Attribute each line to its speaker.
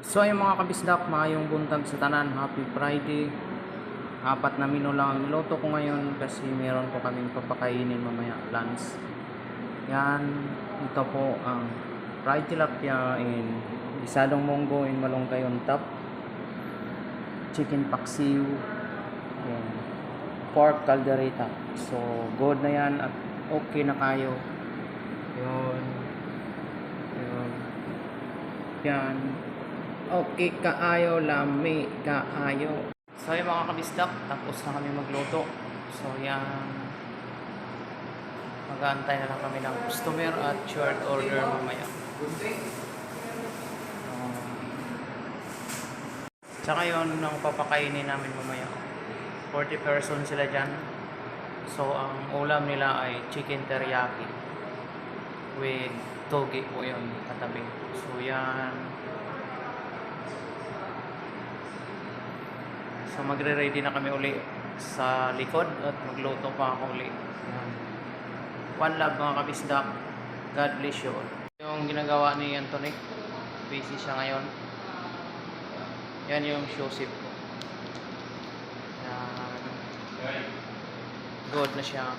Speaker 1: So ayun mga kabisdak, maayong buntag sa tanan, happy Friday. Apat na menu lang ang niluto ko ngayon kasi meron po kaming papakainin mamaya lunch. Yan, ito po ang fried tilapia in isadong munggo in malunggay on top, chicken paksiw, and pork caldereta. So good na yan at okay na kayo. Yun. Yun. Yan. Okay kaayo, lami kaayo. So yung mga kabisdak, tapos na kami magluto. So yan, mag-aantay na lang kami ng customer at short order mamaya. Tsaka yun, ang papakainin namin mamaya. 40 person sila dyan. So ang ulam nila ay chicken teriyaki with toge po yun katabi. So yan. So magre-ready na kami uli sa likod at magluto pa ako uli. One love mga kabisdak. God bless you all. Yung ginagawa ni Anthony, busy siya ngayon. Yan yung show sip ko. Yan. Good na siya.